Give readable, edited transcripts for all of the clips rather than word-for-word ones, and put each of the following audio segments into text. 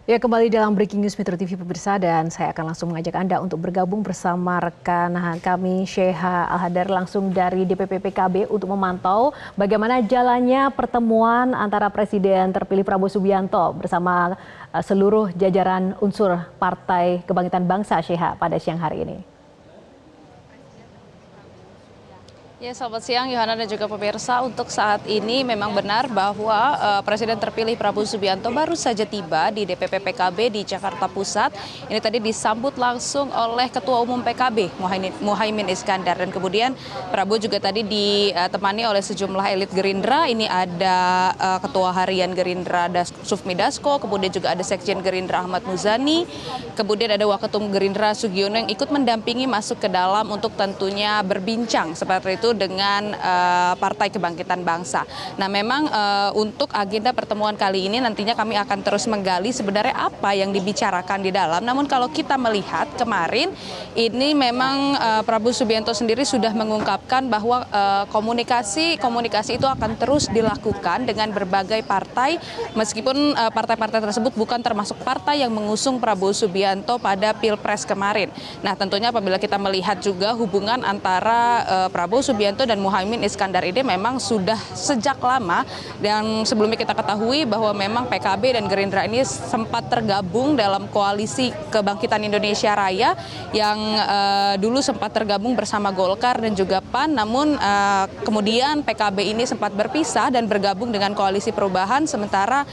Ya, kembali dalam Breaking News Metro TV pemirsa, dan saya akan langsung mengajak Anda untuk bergabung bersama rekan kami Sheha Al-Hadar langsung dari DPP PKB untuk memantau bagaimana jalannya pertemuan antara Presiden terpilih Prabowo Subianto bersama seluruh jajaran unsur Partai Kebangkitan Bangsa Sheha pada siang hari ini. Ya, selamat siang Yohana dan juga pemirsa. Untuk saat ini memang benar bahwa Presiden terpilih Prabowo Subianto baru saja tiba di DPP PKB di Jakarta Pusat. Ini tadi disambut langsung oleh Ketua Umum PKB Muhaimin Iskandar, dan kemudian Prabowo juga tadi ditemani oleh sejumlah elit Gerindra. Ini ada Ketua Harian Gerindra Sufmi Dasko, kemudian juga ada Sekjen Gerindra Ahmad Muzani, kemudian ada Waketum Gerindra Sugiono yang ikut mendampingi masuk ke dalam untuk tentunya berbincang seperti itu dengan Partai Kebangkitan Bangsa. Nah, memang untuk agenda pertemuan kali ini nantinya kami akan terus menggali sebenarnya apa yang dibicarakan di dalam. Namun kalau kita melihat kemarin ini memang Prabowo Subianto sendiri sudah mengungkapkan bahwa komunikasi itu akan terus dilakukan dengan berbagai partai, meskipun partai-partai tersebut bukan termasuk partai yang mengusung Prabowo Subianto pada Pilpres kemarin. Nah, tentunya apabila kita melihat juga hubungan antara Prabowo Subianto dan Muhaimin Iskandar ini memang sudah sejak lama, dan sebelumnya kita ketahui bahwa memang PKB dan Gerindra ini sempat tergabung dalam koalisi Kebangkitan Indonesia Raya yang dulu sempat tergabung bersama Golkar dan juga PAN, namun kemudian PKB ini sempat berpisah dan bergabung dengan koalisi perubahan, sementara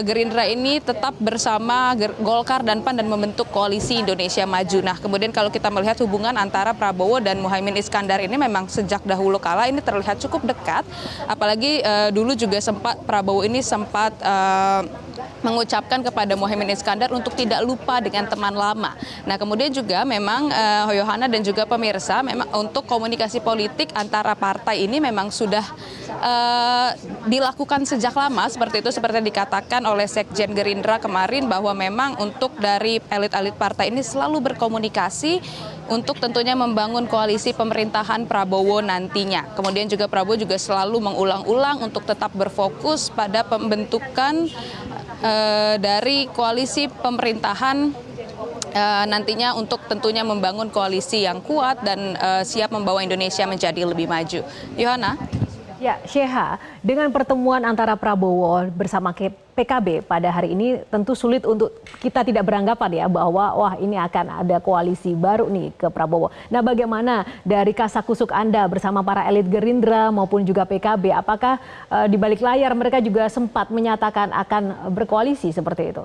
Gerindra ini tetap bersama Golkar dan PAN dan membentuk koalisi Indonesia Maju. Nah, kemudian kalau kita melihat hubungan antara Prabowo dan Muhaimin Iskandar ini memang sejak dahulu kala ini terlihat cukup dekat, apalagi dulu juga Prabowo ini sempat mengucapkan kepada Muhaimin Iskandar untuk tidak lupa dengan teman lama. Nah, kemudian juga memang Yohana dan juga pemirsa, memang untuk komunikasi politik antara partai ini memang sudah dilakukan sejak lama, seperti itu, seperti yang dikatakan oleh Sekjen Gerindra kemarin, bahwa memang untuk dari elit-elit partai ini selalu berkomunikasi untuk tentunya membangun koalisi pemerintahan Prabowo nantinya. Kemudian juga Prabowo juga selalu mengulang-ulang untuk tetap berfokus pada pembentukan dari koalisi pemerintahan nantinya untuk tentunya membangun koalisi yang kuat dan siap membawa Indonesia menjadi lebih maju. Yohana? Ya, Sheha, dengan pertemuan antara Prabowo bersama PKB pada hari ini tentu sulit untuk kita tidak beranggapan ya bahwa wah ini akan ada koalisi baru nih ke Prabowo. Nah, bagaimana dari kasakusuk Anda bersama para elit Gerindra maupun juga PKB, apakah di balik layar mereka juga sempat menyatakan akan berkoalisi seperti itu?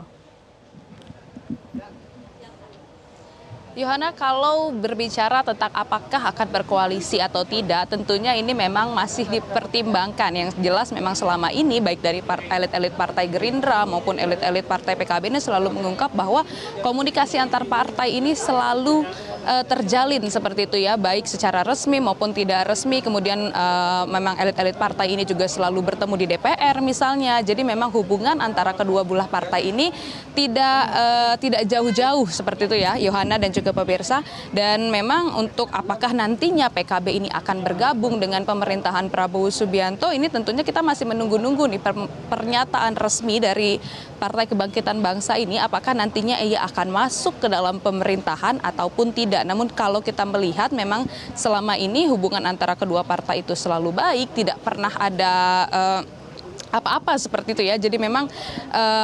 Yohana, kalau berbicara tentang apakah akan berkoalisi atau tidak, tentunya ini memang masih dipertimbangkan. Yang jelas memang selama ini baik dari elit-elit Partai Gerindra maupun elit-elit Partai PKB ini selalu mengungkap bahwa komunikasi antar partai ini selalu terjalin seperti itu ya, baik secara resmi maupun tidak resmi. Kemudian memang elit-elit partai ini juga selalu bertemu di DPR misalnya. Jadi memang hubungan antara kedua belah partai ini tidak jauh-jauh seperti itu ya, Yohana dan juga pemirsa. Dan memang untuk apakah nantinya PKB ini akan bergabung dengan pemerintahan Prabowo Subianto, ini tentunya kita masih menunggu-nunggu nih pernyataan resmi dari Partai Kebangkitan Bangsa ini, apakah nantinya ia akan masuk ke dalam pemerintahan ataupun tidak. Namun kalau kita melihat memang selama ini hubungan antara kedua partai itu selalu baik, tidak pernah ada apa-apa seperti itu ya. Jadi memang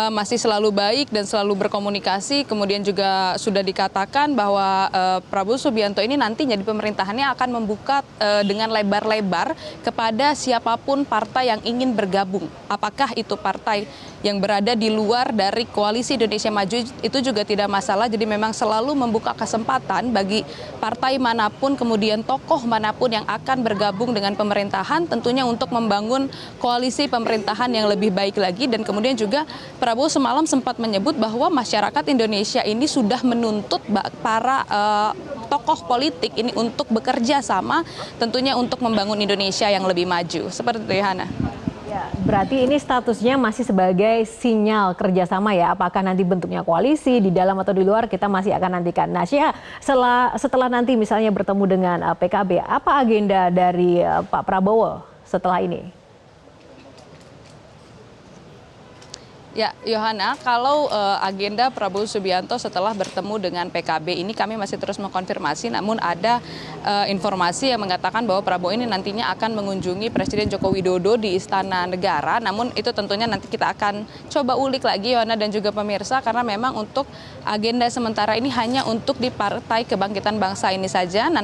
masih selalu baik dan selalu berkomunikasi. Kemudian juga sudah dikatakan bahwa Prabowo Subianto ini nantinya di pemerintahannya akan membuka dengan lebar-lebar kepada siapapun partai yang ingin bergabung. Apakah itu partai yang berada di luar dari koalisi Indonesia Maju itu juga tidak masalah. Jadi memang selalu membuka kesempatan bagi partai manapun, kemudian tokoh manapun yang akan bergabung dengan pemerintahan, tentunya untuk membangun koalisi pemerintahan yang lebih baik lagi. Dan kemudian juga Prabowo semalam sempat menyebut bahwa masyarakat Indonesia ini sudah menuntut para tokoh politik ini untuk bekerja sama, tentunya untuk membangun Indonesia yang lebih maju. Seperti itu, Hana. Ya, berarti ini statusnya masih sebagai sinyal kerjasama ya. Apakah nanti bentuknya koalisi di dalam atau di luar, kita masih akan nantikan. Nah, Sheha, setelah nanti misalnya bertemu dengan PKB, apa agenda dari Pak Prabowo setelah ini? Ya, Yohana, kalau agenda Prabowo Subianto setelah bertemu dengan PKB ini kami masih terus mengkonfirmasi, namun ada informasi yang mengatakan bahwa Prabowo ini nantinya akan mengunjungi Presiden Joko Widodo di Istana Negara. Namun itu tentunya nanti kita akan coba ulik lagi, Yohana dan juga pemirsa, karena memang untuk agenda sementara ini hanya untuk di Partai Kebangkitan Bangsa ini saja. Nah,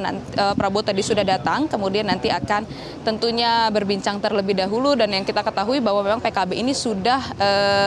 Prabowo tadi sudah datang, kemudian nanti akan tentunya berbincang terlebih dahulu, dan yang kita ketahui bahwa memang PKB ini sudah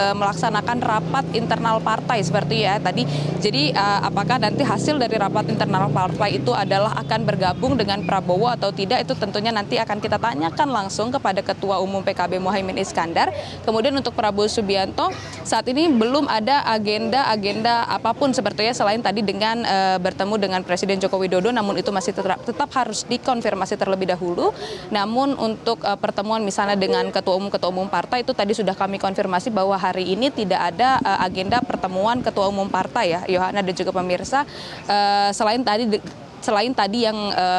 melaksanakan rapat internal partai seperti ya tadi. Jadi apakah nanti hasil dari rapat internal partai itu adalah akan bergabung dengan Prabowo atau tidak, itu tentunya nanti akan kita tanyakan langsung kepada Ketua Umum PKB Muhaimin Iskandar. Kemudian untuk Prabowo Subianto saat ini belum ada agenda apapun sepertinya selain tadi dengan bertemu dengan Presiden Joko Widodo, namun itu masih tetap harus dikonfirmasi terlebih dahulu. Namun untuk pertemuan misalnya dengan ketua umum partai itu tadi sudah kami konfirmasi bahwa hari ini tidak ada agenda pertemuan ketua umum partai ya, Yohana dan juga pemirsa, selain tadi yang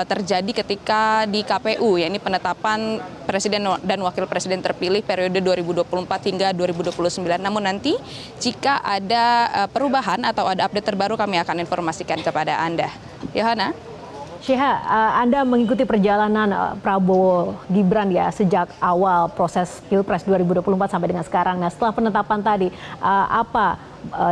terjadi ketika di KPU, yakni penetapan Presiden dan Wakil Presiden terpilih periode 2024 hingga 2029. Namun nanti jika ada perubahan atau ada update terbaru kami akan informasikan kepada Anda. Yohana? Sheha, Anda mengikuti perjalanan Prabowo Gibran ya sejak awal proses Pilpres 2024 sampai dengan sekarang. Nah, setelah penetapan tadi, apa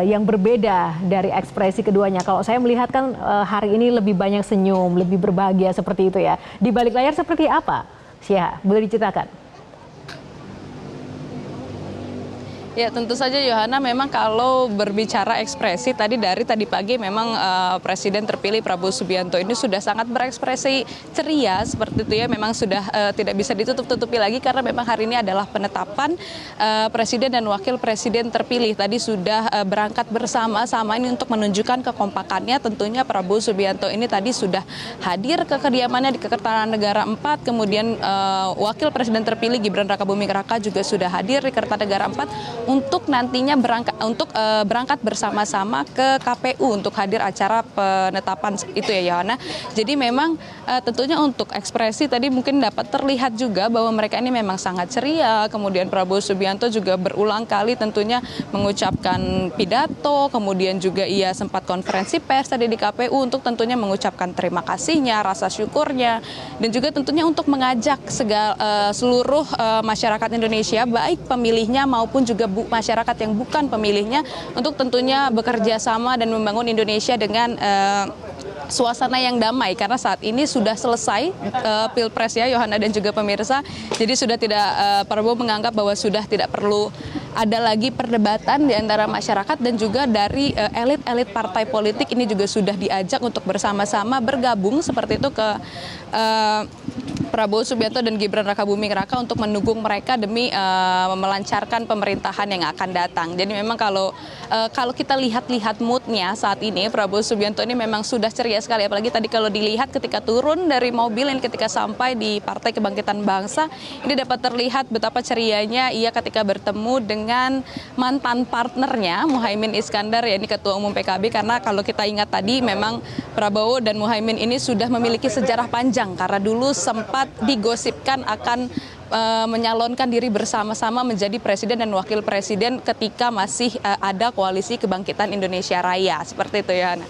yang berbeda dari ekspresi keduanya? Kalau saya melihat kan hari ini lebih banyak senyum, lebih berbahagia seperti itu ya. Di balik layar seperti apa? Sheha, boleh diceritakan? Ya, tentu saja Yohana, memang kalau berbicara ekspresi dari tadi pagi memang Presiden terpilih Prabowo Subianto ini sudah sangat berekspresi ceria seperti itu ya, memang sudah tidak bisa ditutup-tutupi lagi karena memang hari ini adalah penetapan Presiden dan Wakil Presiden terpilih. Tadi sudah berangkat bersama-sama ini untuk menunjukkan kekompakannya. Tentunya Prabowo Subianto ini tadi sudah hadir ke kediamannya di Kertanegara 4, kemudian Wakil Presiden terpilih Gibran Rakabuming Raka juga sudah hadir di Kertanegara 4 untuk nantinya berangkat bersama-sama ke KPU untuk hadir acara penetapan itu ya, Yohana. Jadi memang tentunya untuk ekspresi tadi mungkin dapat terlihat juga bahwa mereka ini memang sangat ceria. Kemudian Prabowo Subianto juga berulang kali tentunya mengucapkan pidato, kemudian juga ia sempat konferensi pers tadi di KPU untuk tentunya mengucapkan terima kasihnya, rasa syukurnya, dan juga tentunya untuk mengajak seluruh masyarakat Indonesia, baik pemilihnya maupun juga masyarakat yang bukan pemilihnya, untuk tentunya bekerja sama dan membangun Indonesia dengan suasana yang damai, karena saat ini sudah selesai Pilpres ya, Yohana dan juga pemirsa. Jadi sudah tidak, Prabowo menganggap bahwa sudah tidak perlu ada lagi perdebatan di antara masyarakat, dan juga dari elit-elit partai politik ini juga sudah diajak untuk bersama-sama bergabung seperti itu ke Prabowo Subianto dan Gibran Rakabuming Raka untuk mendukung mereka demi melancarkan pemerintahan yang akan datang. Jadi memang kalau kita lihat moodnya saat ini, Prabowo Subianto ini memang sudah ceria sekali. Apalagi tadi kalau dilihat ketika turun dari mobil ini, ketika sampai di Partai Kebangkitan Bangsa, ini dapat terlihat betapa cerianya ia ketika bertemu dengan mantan partnernya Muhaimin Iskandar, yakni Ketua Umum PKB. Karena kalau kita ingat tadi memang Prabowo dan Muhaimin ini sudah memiliki sejarah panjang, karena dulu sempat digosipkan akan menyalonkan diri bersama-sama menjadi presiden dan wakil presiden ketika masih ada koalisi Kebangkitan Indonesia Raya. Seperti itu ya, Ana.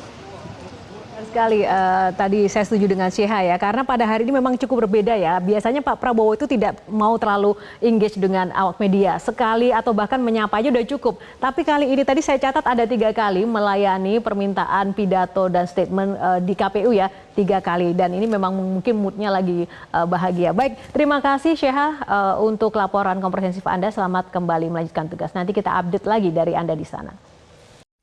Sekali tadi saya setuju dengan Sheha ya, karena pada hari ini memang cukup berbeda ya. Biasanya Pak Prabowo itu tidak mau terlalu engage dengan awak media, sekali atau bahkan menyapa aja udah cukup. Tapi kali ini tadi saya catat ada 3 kali melayani permintaan pidato dan statement di KPU ya, 3 kali, dan ini memang mungkin moodnya lagi bahagia. Baik, terima kasih Sheha untuk laporan komprehensif Anda. Selamat kembali melanjutkan tugas. Nanti kita update lagi dari Anda di sana.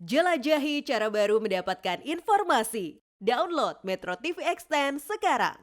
Jelajahi cara baru mendapatkan informasi. Download Metro TV Extend sekarang.